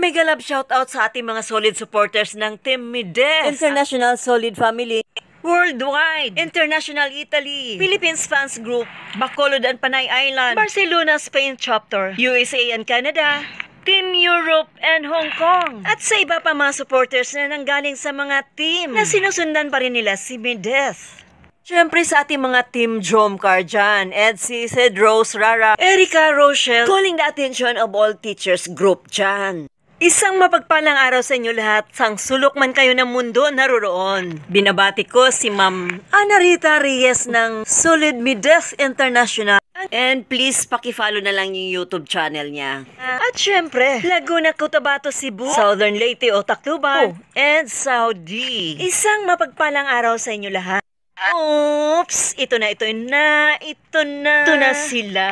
mega love shoutout sa ating mga solid supporters ng Team Mides, International Solid Family, Worldwide, International Italy, Philippines Fans Group, Bacolod and Panay Island, Barcelona, Spain Chapter, USA and Canada, Team Europe and Hong Kong, at sa iba pa mga supporters na nanggaling sa mga team na sinusundan pa rin nila si Mides. Siyempre sa ating mga Team Dromcar dyan, Edsy, Sid, Rose, Rara, Erica, Rochelle, calling the attention of all teachers group dyan. Isang mapagpalang araw sa inyo lahat, sang sulok man kayo ng mundo naroroon. Binabati ko si Ma'am Ana Rita Reyes ng Solid Mides International. And please, pakifollow na lang yung YouTube channel niya. At syempre, Laguna, Cotabato, Cebu, Southern Leyte o Tacloban, and Saudi. Isang mapagpalang araw sa inyo lahat. Oops! Ito na sila.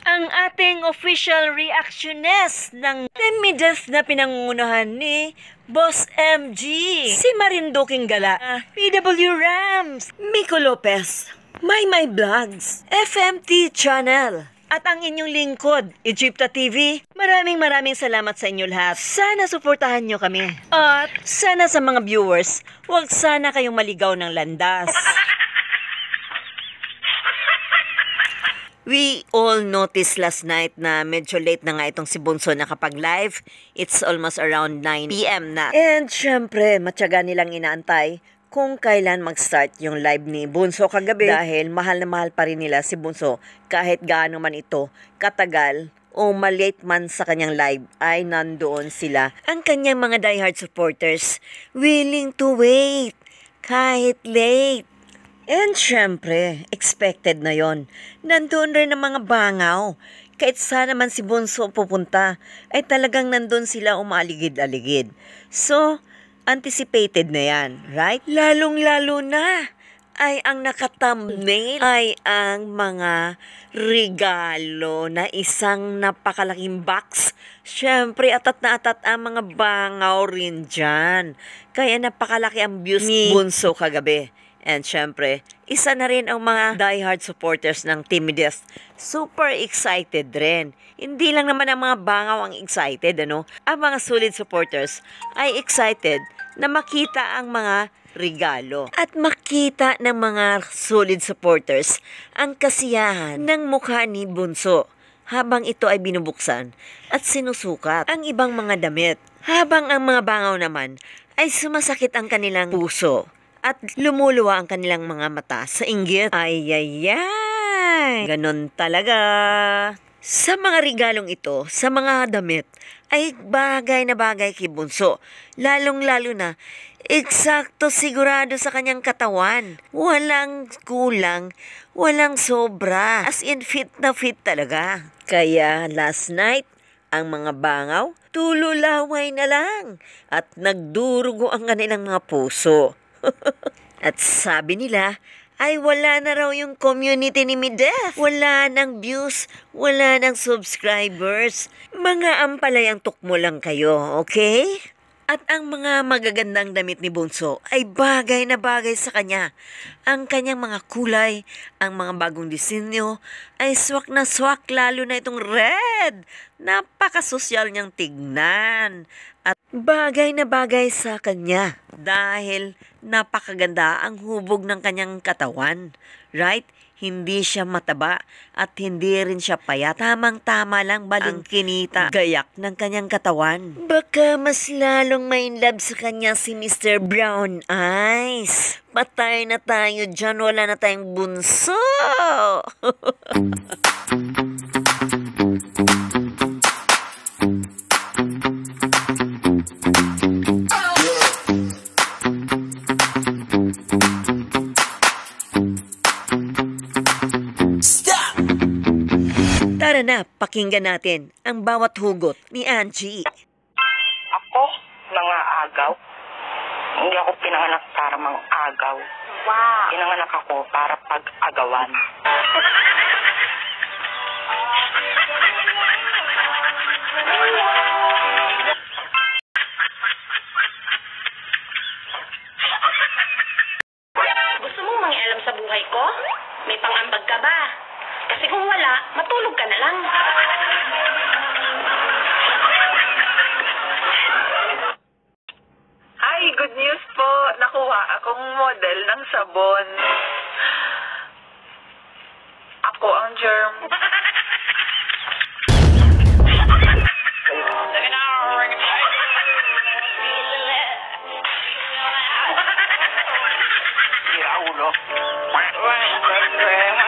Ang ating official reactionist ng Team Mides na pinangungunahan ni Boss MG, si Marinduking Gala, PW Rams, Miko Lopez, My Vlogs, FMT Channel, at ang inyong lingkod, Egypta TV. Maraming salamat sa inyo lahat. Sana suportahan nyo kami. At sana sa mga viewers, huwag sana kayong maligaw ng landas. We all noticed last night na medyo late na nga itong si Bunso nakapag-live. It's almost around 9 PM na. And syempre, matyaga nilang inaantay kung kailan mag-start yung live ni Bunso kagabi. Dahil mahal na mahal pa rin nila si Bunso kahit gaano man ito katagal o malate man sa kanyang live ay nandoon sila. Ang kanyang mga diehard supporters willing to wait kahit late. And syempre, expected na yon. Nandun rin ang mga bangaw. Kahit sana man si Bunso pupunta, ay talagang nandun sila umaligid-aligid. So, anticipated na yan, right? Lalong-lalo na ay ang nakathumbnail ay ang mga regalo na isang napakalaking box. Syempre, atat na atat ang mga bangaw rin dyan. Kaya napakalaki ang views ni Bunso kagabi. And syempre, isa na rin ang mga diehard supporters ng Team Mides. Super excited rin. Hindi lang naman ang mga bangaw ang excited, ano? Ang mga solid supporters ay excited na makita ang mga regalo. At makita ng mga solid supporters ang kasiyahan ng mukha ni Bunso habang ito ay binubuksan at sinusukat ang ibang mga damit. Habang ang mga bangaw naman ay sumasakit ang kanilang puso at lumuluwa ang kanilang mga mata sa inggit. Ay. Ganon talaga. Sa mga regalong ito, sa mga damit, ay bagay na bagay kay Bunso. Lalong-lalo na, eksakto sigurado sa kanyang katawan. Walang kulang, walang sobra. As in, fit na fit talaga. Kaya last night, ang mga bangaw, tululaway na lang at nagdurugo ang kanilang mga puso. At sabi nila, ay wala na raw yung community ni Mides. Wala nang views, wala nang subscribers. Mga ampalayang tukmo lang kayo, okay? At ang mga magagandang damit ni Bunso ay bagay na bagay sa kanya. Ang kanyang mga kulay, ang mga bagong disenyo ay swak na swak, lalo na itong red. Napakasosyal niyang tignan. At bagay na bagay sa kanya dahil napakaganda ang hubog ng kanyang katawan. Right? Hindi siya mataba at hindi rin siya payat. Tamang-tama lang baling kinita, gayak ng kanyang katawan. Baka mas lalong may love sa kanya si Mr. Brown Eyes. Patay na tayo dyan, wala na tayong Bunso. Tara na, pakinggan natin ang bawat hugot ni Angie. Ako, nangaagaw. Hindi ako pinanganak para mang-agaw. Wow. Pinanganak ako para pag-agawan. Gusto mong mangialam sa buhay ko? May pangambag ka ba? Kasi kung wala, matulog ka na lang. Gumawa akong model ng sabon. Ako ang germ. Sira ulo. Well,